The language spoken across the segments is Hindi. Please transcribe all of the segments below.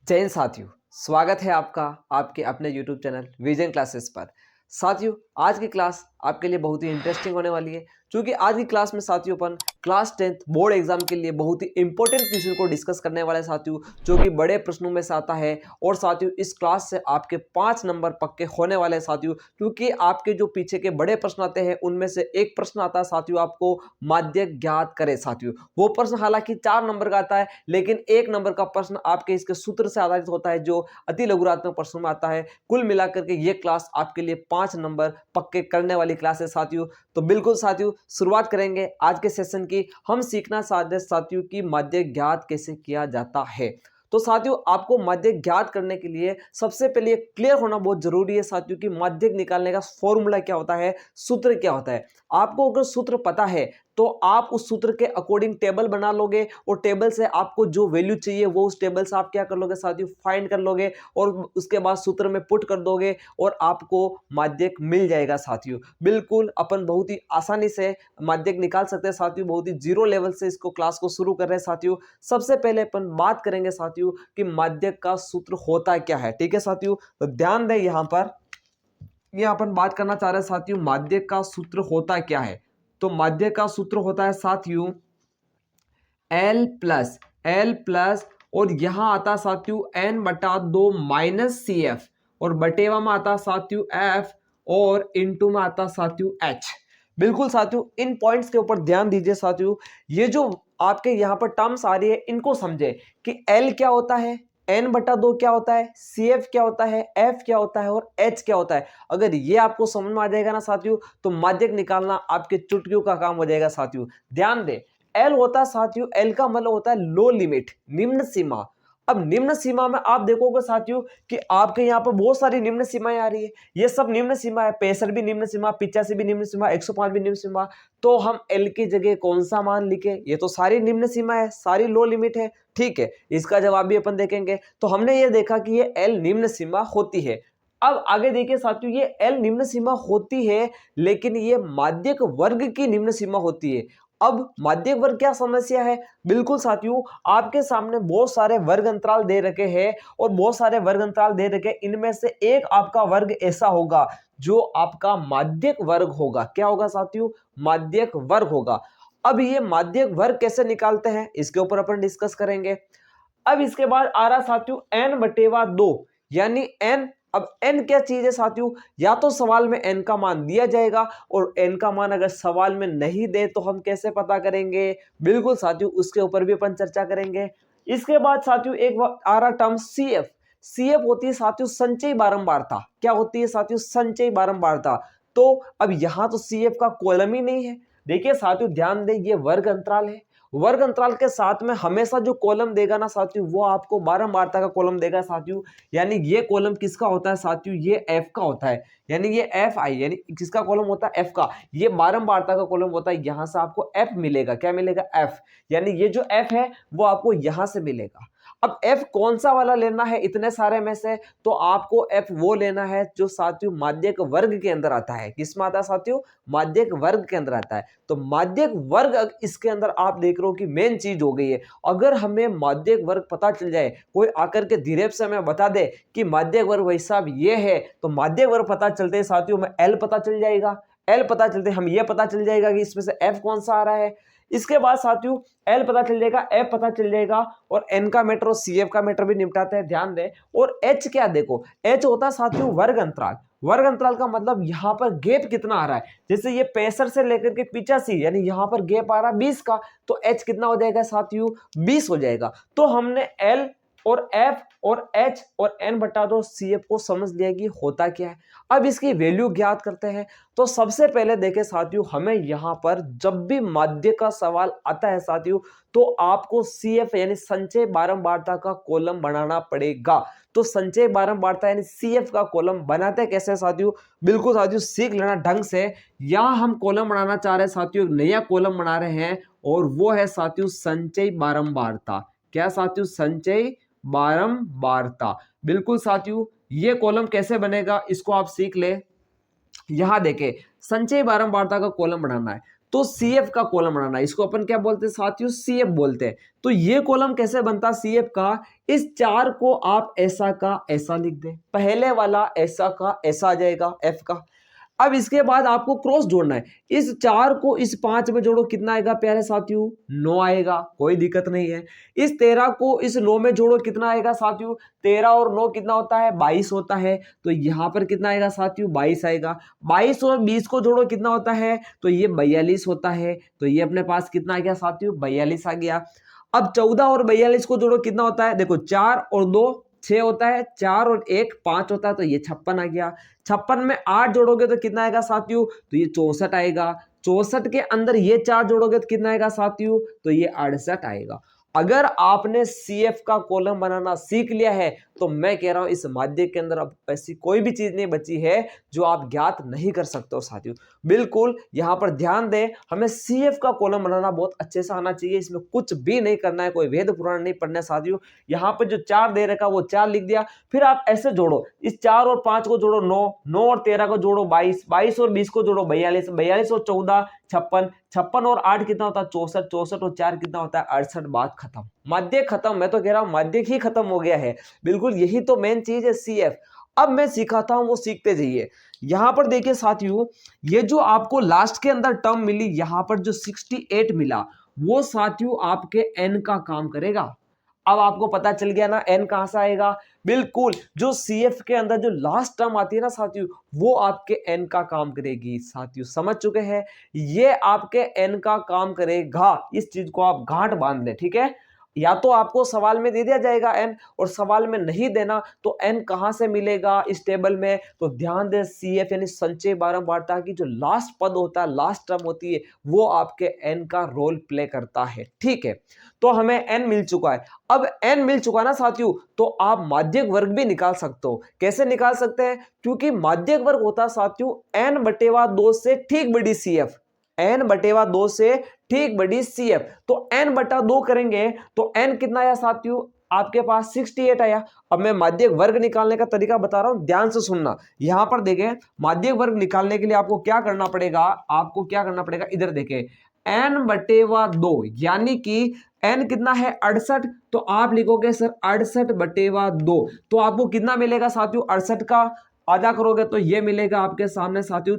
जय हिंद साथियों। स्वागत है आपका आपके अपने YouTube चैनल विजन क्लासेस पर। साथियों, आज की क्लास आपके लिए बहुत ही इंटरेस्टिंग होने वाली है, क्योंकि आज की क्लास में साथियों अपन क्लास 10th बोर्ड एग्जाम के लिए बहुत ही इंपॉर्टेंट क्वेश्चन को डिस्कस करने वाले साथियों, जो कि बड़े प्रश्नों में से आता है। और साथियों, इस क्लास से आपके 5 नंबर पक्के होने वाले हैं साथियों, क्योंकि आपके जो पीछे के बड़े प्रश्न आते हैं उनमें से एक प्रश्न आता है साथियों, आपको माध्य ज्ञात करें साथियों। वो प्रश्न हालांकि 4 नंबर का आता है, लेकिन 1 नंबर का प्रश्न आपके इसके सूत्र से आधारित होता है, जो अति लघुरात्मक प्रश्नों में आता है। कुल मिलाकर के ये क्लास आपके लिए 5 नंबर पक्के करने वाली क्लास है साथियों। तो बिल्कुल साथियों, शुरुआत करेंगे आज के सेशन की। हम सीखना चाहते हैं साथियों कि माध्य ज्ञात कैसे किया जाता है। तो साथियों, आपको माध्य ज्ञात करने के लिए सबसे पहले क्लियर होना बहुत जरूरी है साथियों कि माध्य निकालने का फॉर्मूला क्या होता है, सूत्र क्या होता है। आपको अगर सूत्र पता है तो आप उस सूत्र के अकॉर्डिंग टेबल बना लोगे, और टेबल से आपको जो वैल्यू चाहिए वो उस टेबल से आप क्या कर लोगे साथियों, फाइंड कर लोगे, और उसके बाद सूत्र में पुट कर दोगे और आपको माध्यक मिल जाएगा साथियों। बिल्कुल अपन बहुत ही आसानी से माध्यक निकाल सकते हैं साथियों। बहुत ही जीरो लेवल से इसको क्लास को शुरू कर रहे हैं साथियों। सबसे पहले अपन बात करेंगे साथियों कि माध्यक का सूत्र होता क्या है। ठीक है साथियों, तो ध्यान दें यहाँ पर, यहाँ अपन बात करना चाह रहे हैं साथियों माध्यक का सूत्र होता क्या है। तो माध्य का सूत्र होता है साथियों L प्लस और यहां आता साथियों N/2 माइनस CF, और बटेवा में आता साथियों F, और इनटू में आता साथियों H। बिल्कुल साथियों, इन पॉइंट्स के ऊपर ध्यान दीजिए साथियों। ये जो आपके यहाँ पर टर्म्स आ रही है इनको समझे कि L क्या होता है, N/2 क्या होता है, CF क्या होता है, F क्या होता है, और H क्या होता है। अगर ये आपको समझ में आ जाएगा ना साथियों, तो माध्यक निकालना आपके चुटकियों का काम हो जाएगा साथियों। ध्यान दे, एल होता है साथियों, एल का मतलब होता है लो लिमिट, निम्न सीमा। अब निम्न सीमा में आप देखोगे साथियों कि आपके यहाँ पर बहुत सारी निम्न सीमाएं आ रही है। ये सब निम्न सीमा है, 65 भी निम्न सीमा, 85 भी निम्न सीमा, 105 भी निम्न सीमा। तो हम एल की जगह कौन सा मान लिखे, ये तो सारी निम्न सीमा है, सारी लो लिमिट है। ठीक है, इसका जवाब भी अपन देखेंगे। तो हमने ये देखा कि ये एल निम्न सीमा होती है। अब आगे देखिए साथियों, ये एल निम्न सीमा होती है, लेकिन ये माध्यक वर्ग की निम्न सीमा होती है। अब माध्यक वर्ग क्या समस्या है। बिल्कुल साथियों, आपके सामने बहुत सारे वर्ग अंतराल दे रखे हैं, और बहुत सारे वर्ग अंतराल दे रखे, इनमें से एक आपका वर्ग ऐसा होगा जो आपका माध्यक वर्ग होगा। क्या होगा साथियों, माध्यक वर्ग होगा। अब ये माध्यक वर्ग कैसे निकालते हैं इसके ऊपर अपन डिस्कस करेंगे। अब इसके बाद आ रहा साथियों N/2, यानी n। अब n क्या चीज है साथियों, या तो सवाल में n का मान दिया जाएगा, और n का मान अगर सवाल में नहीं दे तो हम कैसे पता करेंगे। बिल्कुल साथियों, उसके ऊपर भी अपन चर्चा करेंगे। इसके बाद साथियों एक आ रहा टर्म CF। CF होती है साथियों संचयी बारंबारता। क्या होती है साथियों, संचयी बारंबारता। तो अब यहां तो CF का कॉलम ही नहीं है। देखिए साथियों, ध्यान दें, ये वर्ग अंतराल है। वर्ग अंतराल के साथ में हमेशा जो कॉलम देगा ना साथियों, वो आपको बारंबारता का कॉलम देगा साथियों। यानी ये कॉलम किसका होता है साथियों, ये F का होता है। यानी ये FI, यानी किसका कॉलम होता है, F का। ये बारंबारता का कॉलम होता है, यहां से आपको F मिलेगा। क्या मिलेगा, F। यानी ये जो F है वो आपको यहां से मिलेगा। अब F कौन सा वाला लेना है इतने सारे में से, तो आपको F वो लेना है जो साथियों माध्यक वर्ग के अंदर आता है। किसमें आता है साथियों, माध्यक वर्ग के अंदर आता है। तो माध्यक वर्ग इसके अंदर आप देख रहे हो कि मेन चीज हो गई है। अगर हमें माध्यक वर्ग पता चल जाए, कोई आकर के धीरे से हमें बता दे कि माध्यक वर्ग भाई साहब ये है, तो माध्यक वर्ग पता चलते साथियों में L पता चल जाएगा। L पता चलते हम ये पता चल जाएगा कि इसमें से F कौन सा आ रहा है। इसके बाद साथियों L पता चल जाएगा, F पता चल जाएगा, और N का मैटर और CF का मैटर भी निपटाते हैं, ध्यान दें। और H क्या, देखो H होता है साथियों वर्ग अंतराल। वर्ग अंतराल का मतलब यहां पर गैप कितना आ रहा है। जैसे ये 65 से लेकर के 85, यानी यहां पर गैप आ रहा है 20 का, तो H कितना हो जाएगा साथियों, 20 हो जाएगा। तो हमने L और F और H और N/2 CF को समझ लिया कि होता क्या है। अब इसकी वैल्यू ज्ञात करते हैं। तो सबसे पहले देखें साथियों, हमें यहां पर जब भी माध्य का सवाल आता है साथियों, तो आपको CF यानी संचय बारंबारता का कॉलम बनाना पड़ेगा। तो संचय बारंबारता यानी CF का कॉलम बनाते कैसे साथियों, बिल्कुल साथियों सीख लेना ढंग से। यहां हम कॉलम बनाना चाह रहे हैं साथियों, एक नया कॉलम बना रहे हैं, और वो है साथियों संचय बारंबारता। क्या साथियों, संचय बारंबारता। बिल्कुल साथियों, ये कॉलम कैसे बनेगा इसको आप सीख ले। यहां देखें, संचय बारंबारता का कॉलम बनाना है, तो CF का कॉलम बनाना, इसको अपन क्या बोलते हैं साथियों, CF बोलते हैं। तो ये कॉलम कैसे बनता CF का, इस 4 को आप ऐसा का ऐसा लिख दें, पहले वाला ऐसा का ऐसा आ जाएगा F का। अब इसके बाद आपको क्रॉस जोड़ना है, इस 4 को इस 5 में जोड़ो, कितना आएगा प्यारे साथियों, 9 आएगा, कोई दिक्कत नहीं है। इस 13 को इस 9 में जोड़ो, कितना आएगा साथियों, 13 और 9 कितना होता है, 22 होता है। तो यहां पर कितना आएगा साथियों, 22 आएगा। 22 और 20 को जोड़ो, कितना होता है, तो ये 42 होता है। तो ये अपने पास कितना आ गया साथियों, 42 आ गया। अब 14 और 42 को जोड़ो, कितना होता है, देखो 4 और 2 6 होता है, 4 और 1 5 होता है, तो ये 56 आ गया। 56 में 8 जोड़ोगे तो कितना आएगा साथियों, तो ये 64 आएगा। 64 के अंदर ये 4 जोड़ोगे तो कितना आएगा साथियों, तो ये 68 आएगा। अगर आपने CF का कॉलम बनाना सीख लिया है तो मैं कह रहा हूं इस माध्यक के अंदर अब ऐसी कोई भी चीज नहीं बची है जो आप ज्ञात नहीं कर सकते हो साथियों। बिल्कुल यहां पर ध्यान दें, हमें CF का कॉलम बनाना बहुत अच्छे से आना चाहिए, इसमें कुछ भी नहीं करना है, कोई वेद पुराण नहीं पढ़ना है साथियों। यहाँ पर जो 4 दे रखा वो 4 लिख दिया, फिर आप ऐसे जोड़ो, इस 4 और 5 को जोड़ो 9, 9 और 13 को जोड़ो 22, 22 और 20 को जोड़ो 42, 42 और 14 56, 56 और 8 कितना होता है 64, 64 और 4 कितना होता है 68। बात खत्म, माध्यक खत्म। मैं तो कह रहा हूं माध्यक ही खत्म हो गया है। बिल्कुल यही तो मेन चीज है CF। अब मैं सिखाता हूं वो सीखते जाइए। यहां पर देखिए साथियों, ये जो आपको लास्ट के अंदर टर्म मिली, यहां पर जो 68 मिला, वो साथियों आपके n का काम करेगा। अब आपको पता चल गया ना n कहां से आएगा, बिल्कुल जो CF के अंदर जो लास्ट टर्म आती है ना साथियों, वो आपके n का काम करेगी। साथियों समझ चुके हैं, ये आपके n का काम करेगा। इस चीज को आप गांठ बांध लें, ठीक है। या तो आपको सवाल में दे दिया जाएगा n, और सवाल में नहीं देना तो n कहां से मिलेगा इस टेबल में, तो ध्यान दें CF यानी संचय बारंबारता की जो लास्ट पद होता है, लास्ट टर्म होती है, वो आपके n का रोल प्ले करता है, ठीक है। तो हमें n मिल चुका है। अब n मिल चुका ना साथियों, तो आप माध्यक वर्ग भी निकाल सकते हो। कैसे निकाल सकते हैं, क्योंकि माध्यक वर्ग होता है साथियों n/2 से ठीक बड़ी CF, n/2 से ठीक बड़ी CF। तो n/2 करेंगे तो n कितना आया साथियों, आपके पास 68 आया। अब मैं माध्यक वर्ग निकालने का तरीका बता रहा हूं, ध्यान से सुनना। यहां पर देखें, माध्यक वर्ग निकालने के लिए आपको क्या करना पड़ेगा, आपको क्या करना पड़ेगा, इधर देखें n/2 यानी कि n कितना है 68, तो आप लिखोगे सर 68/2, तो आपको कितना मिलेगा साथियों, 68 का आधा करोगे तो ये मिलेगा आपके सामने साथियों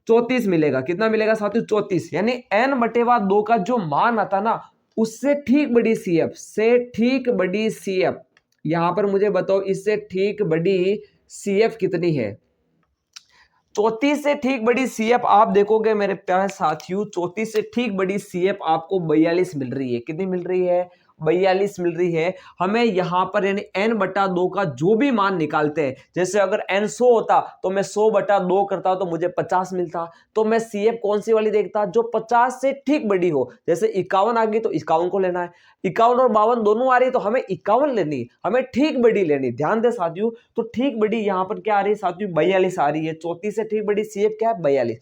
34 मिलेगा। कितना मिलेगा साथियों, 34। यानी n/2 का जो मान आता ना, उससे ठीक बड़ी CF, से ठीक बड़ी CF, यहां पर मुझे बताओ इससे ठीक बड़ी CF कितनी है। 34 से ठीक बड़ी CF आप देखोगे मेरे प्यारे साथियों, 34 से ठीक बड़ी CF आपको 42 मिल रही है। कितनी मिल रही है, 42 मिल रही है। हमें यहां पर यानी n/2 का जो भी मान निकालते हैं, जैसे अगर n 100 होता तो मैं 100/2 करता तो मुझे 50 मिलता। तो मैं CF कौन सी वाली देखता, जो 50 से ठीक बड़ी हो। जैसे 51 आ गई तो 51 को लेना है, 51 और 52 दोनों आ रही तो हमें 51 लेनी, हमें ठीक बड़ी लेनी। ध्यान दे साथियों, तो ठीक बड़ी यहां पर क्या आ रही है साथियों, 42 आ रही है। 34 से ठीक बड़ी CF क्या है, 42।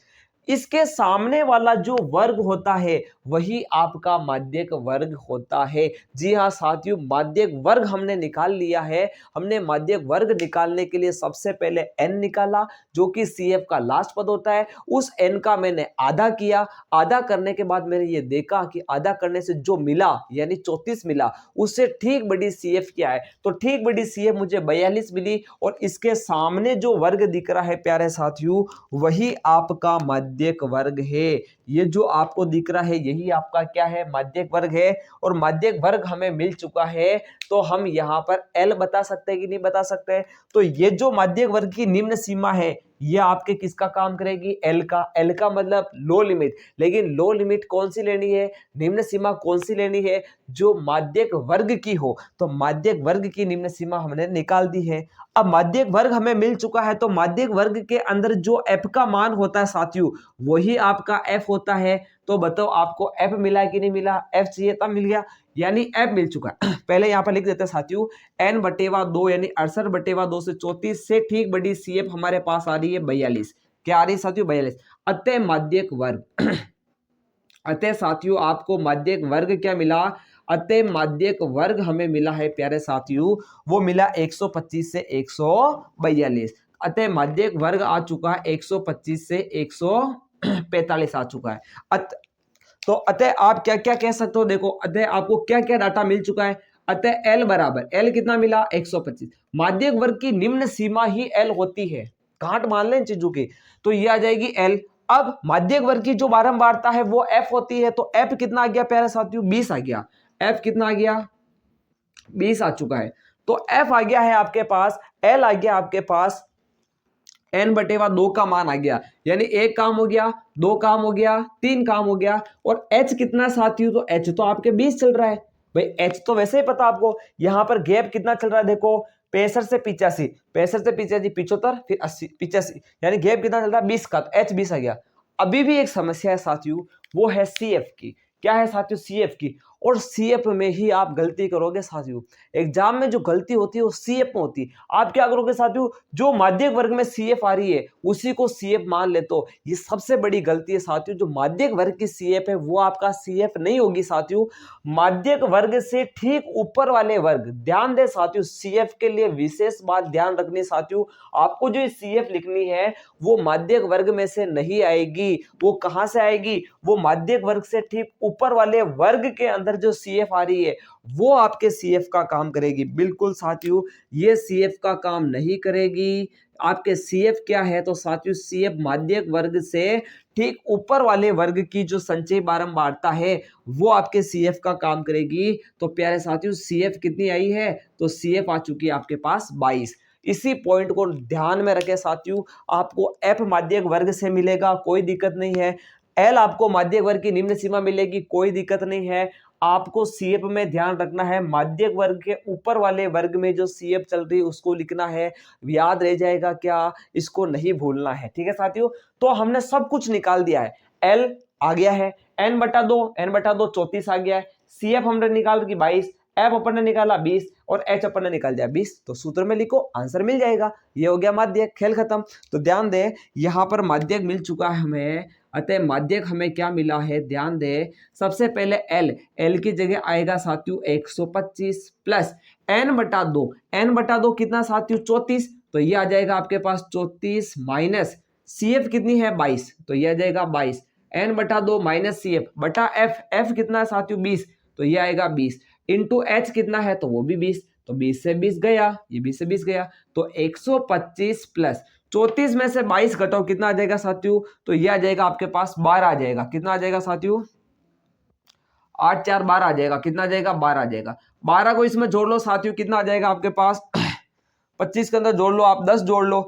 इसके सामने वाला जो वर्ग होता है वही आपका माध्यक वर्ग होता है। जी हां साथियों, माध्यक वर्ग हमने निकाल लिया है। हमने माध्यक वर्ग निकालने के लिए सबसे पहले n निकाला, जो कि CF का लास्ट पद होता है। उस n का मैंने आधा किया, आधा करने के बाद मैंने ये देखा कि आधा करने से जो मिला यानी 34 मिला, उससे ठीक बड़ी CF क्या है, तो ठीक बड़ी CF मुझे 42 मिली। और इसके सामने जो वर्ग दिख रहा है प्यारे साथियों, वही आपका माध्यक वर्ग है। ये जो आपको दिख रहा है यही आपका क्या है, माध्यक वर्ग है। और माध्यक वर्ग हमें मिल चुका है, तो हम यहां पर L बता सकते हैं कि नहीं बता सकते। तो ये जो माध्यक वर्ग की निम्न सीमा है, ये आपके किसका काम करेगी, L का। L का मतलब लो लिमिट। लेकिन लो लिमिट कौन सी लेनी है, निम्न सीमा कौन सी लेनी है, जो माध्यक वर्ग की हो। तो माध्यक वर्ग की निम्न सीमा हमने निकाल दी है। अब माध्यक वर्ग हमें मिल चुका है, तो माध्यक वर्ग के अंदर जो f का मान होता है साथियों, वही आपका f होता है। तो बताओ आपको f मिला कि नहीं मिला, f चाहिए तब मिल गया, यानी f मिल चुका है। पहले यहां पर लिख देते हैं साथियों, n/2 यानी 68/2 से 34 से ठीक बड़ी CF हमारे पास आ रही है 42। क्या आ रही है साथियों, 42। अतः माध्यक वर्ग अतः साथियों आपको माध्यक वर्ग क्या मिला, अतः माध्यक वर्ग हमें मिला है प्यारे साथियों, वो मिला 125 से 142। अतः माध्यक वर्ग आ चुका है 125 से 142। 45 आ चुका है। तो अतः आप क्या क्या कह सकते हो, देखो अतः आपको क्या क्या डाटा मिल चुका है। अतः L बराबर, L कितना मिला 125। माध्यक वर्ग की निम्न सीमा ही L होती है, कांट मान लें चीजों की, तो ये आ जाएगी L। अब माध्यक वर्ग की जो बारंबारता है वो F होती है, तो F कितना आ गया प्यारे साथियों 20 आ गया। F कितना आ गया 20 आ चुका है। तो F आ गया है आपके पास, L आ गया आपके पास n/2 का मान आ गया, यानी एक काम हो गया, दो काम हो गया, तीन काम हो गया। और h कितना साथियों, तो h तो आपके 20 चल रहा है भाई, h तो वैसे ही पता आपको। यहां पर गैप कितना चल रहा है देखो, 65 से 85, 65 से 85, 75, फिर 80, 85, यानी गैप कितना चल रहा है 20 का, तो h 20 आ गया। अभी भी एक समस्या है साथियों, वो है CF की। क्या है साथियों, CF की। और CF में ही आप गलती करोगे साथियों, एग्जाम में जो गलती होती है वो CF में होती है। आप क्या करोगे साथियों, जो माध्यक वर्ग में CF आ रही है उसी को CF मान ले, तो ये सबसे बड़ी गलती है साथियों। जो माध्यक वर्ग की CF है वो आपका CF नहीं होगी साथियों, माध्यक वर्ग से ठीक ऊपर वाले वर्ग। ध्यान दे साथियों, CF के लिए विशेष बात ध्यान रखनी साथियों, आपको जो CF लिखनी है वो माध्यक वर्ग में से नहीं आएगी। वो कहां से आएगी, वो माध्यक वर्ग से ठीक ऊपर वाले वर्ग के अंदर जो CF आ रही है वो आपके CF का काम करेगी। बिल्कुल साथियों, ये CF का काम नहीं करेगी। आपके CF क्या है, तो साथियों CF माध्यक वर्ग से ठीक ऊपर वाले वर्ग की जो संचयी बारंबारता है वो आपके CF का काम करेगी। तो प्यारे साथियों CF कितनी आई है, तो CF आ चुकी है आपके पास 22। इसी पॉइंट को ध्यान में रखें साथियों, आपको F माध्यक वर्ग से मिलेगा, कोई दिक्कत नहीं है। L आपको माध्यक वर्ग की निम्न सीमा मिलेगी, कोई दिक्कत नहीं है। आपको CF में ध्यान रखना है, माध्यक वर्ग के ऊपर वाले वर्ग में जो CF चल रही है उसको लिखना है। याद रह जाएगा क्या, इसको नहीं भूलना है, ठीक है साथियों। तो हमने सब कुछ निकाल दिया है, L आ गया है, n/2 34 आ गया है, CF हमने निकाल दी 22, F अपन ने निकाला 20 और H अपन ने निकाल दिया 20। तो सूत्र में लिखो, आंसर मिल जाएगा। ये हो गया माध्यक, खेल खत्म। तो ध्यान दे, यहां पर माध्यक मिल चुका है हमें। अतः माध्यक हमें क्या मिला है, ध्यान दे, सबसे पहले L की जगह आएगा साथियों 125 प्लस n/2, n/2 कितना साथियों 34, तो ये आ जाएगा आपके पास 34 माइनस CF कितनी है 22, तो ये आ जाएगा 22, n/2 माइनस CF बटा F कितना है साथियों 20, तो ये आएगा 20 इंटू H कितना है, तो वो भी 20, तो 20 से 20 गया, ये 20 से 20 गया, तो 125 प्लस 34 में से 22 घटाओ, कितना आ जाएगा साथियों, तो ये आ जाएगा आपके पास 12 आ जाएगा। कितना आ जाएगा साथियों, 8 4 12 आ जाएगा। कितना आ जाएगा 12 आ जाएगा। 12 को इसमें जोड़ लो साथियों, कितना आ जाएगा आपके पास 25 के अंदर जोड़ लो आप, 10 जोड़ लो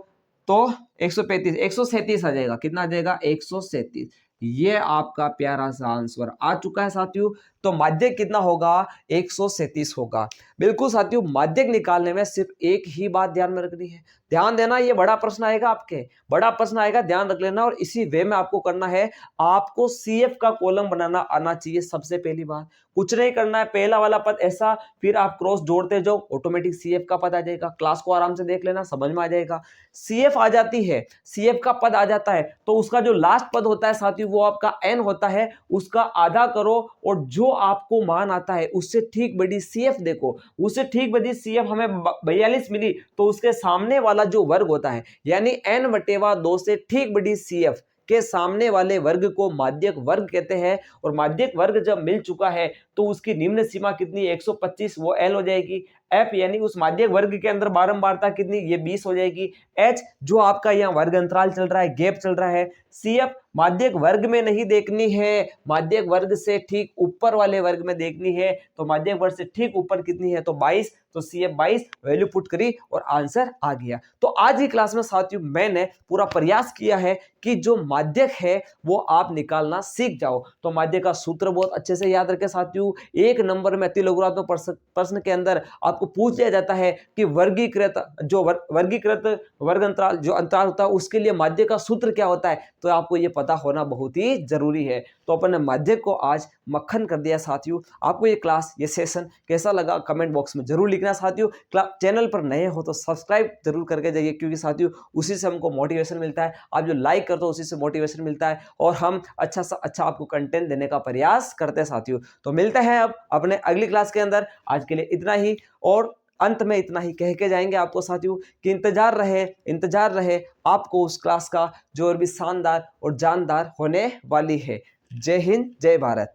तो 135 137 आ जाएगा। कितना आ जाएगा 137। ये आपका प्यारा सा आंसर आ चुका है साथियों। तो माध्यक कितना होगा 137 होगा। बिल्कुल साथियों, माध्यक निकालने में सिर्फ एक ही बात ध्यान में रखनी है, ध्यान देना, ये बड़ा प्रश्न आएगा आपके, बड़ा प्रश्न आएगा, ध्यान रख लेना। और इसी वे में आपको करना है, आपको CF का कॉलम बनाना आना चाहिए सबसे पहली बात। कुछ नहीं करना है, पहला वाला पद ऐसा, फिर आप क्रॉस जोड़ते जाओ, ऑटोमेटिक CF का पद आ जाएगा। क्लास को आराम से देख लेना, समझ में आ जाएगा। CF आ जाती है, CF का पद आ जाता है, तो उसका जो लास्ट पद होता है साथियों वो आपका n होता है, उसका आधा करो और जो आपको मान आता है उससे ठीक बड़ी CF देखो, उससे ठीक बड़ी CF हमें 42 मिली, तो उसके सामने वाला जो वर्ग होता है यानी n/2 से ठीक बड़ी CF के सामने वाले वर्ग को माध्यक वर्ग कहते हैं। और माध्यक वर्ग जब मिल चुका है तो उसकी निम्न सीमा कितनी 125, वो L हो जाएगी। F यानी उस माध्यक वर्ग के अंदर बारंबारता कितनी, ये 20 हो जाएगी। H जो आपका यहाँ वर्ग अंतराल चल रहा है, गैप चल रहा है। CF माध्यक वर्ग में नहीं देखनी है, माध्यक वर्ग से ठीक ऊपर वाले वर्ग में देखनी है, तो माध्यक वर्ग से ठीक ऊपर कितनी है, तो 22, तो CF 22 वैल्यू पुट करी और आंसर आ गया। तो आज की क्लास में साथियों मैंने पूरा प्रयास किया है कि जो माध्यक है वो आप निकालना सीख जाओ। तो माध्यक का सूत्र बहुत अच्छे से याद रखें साथियों। एक नंबर में अतिलघुरात्मक प्रश्न के अंदर आपको पूछ लिया जाता है कि वर्गीकृत वर्ग अंतराल जो अंतराल होता है उसके लिए माध्यक का सूत्र क्या होता है, तो आपको ये पता होना बहुत ही जरूरी है। तो अपन ने माध्यक को आज मक्खन कर दिया साथियों। आपको ये क्लास, ये सेशन कैसा लगा कमेंट बॉक्स में जरूर लिखना साथियों। चैनल पर नए हो तो सब्सक्राइब जरूर करके जाइए, क्योंकि साथियों उसी से हमको मोटिवेशन मिलता है। आप जो लाइक करते हो उसी से मोटिवेशन मिलता है और हम अच्छा सा अच्छा आपको कंटेंट देने का प्रयास करते हैं साथियों। तो मिलते हैं अब अपने अगली क्लास के अंदर। आज के लिए इतना ही, और अंत में इतना ही कह के जाएंगे आपको साथियों कि इंतजार रहे आपको उस क्लास का जो और भी शानदार और जानदार होने वाली है। जय हिंद, जय भारत।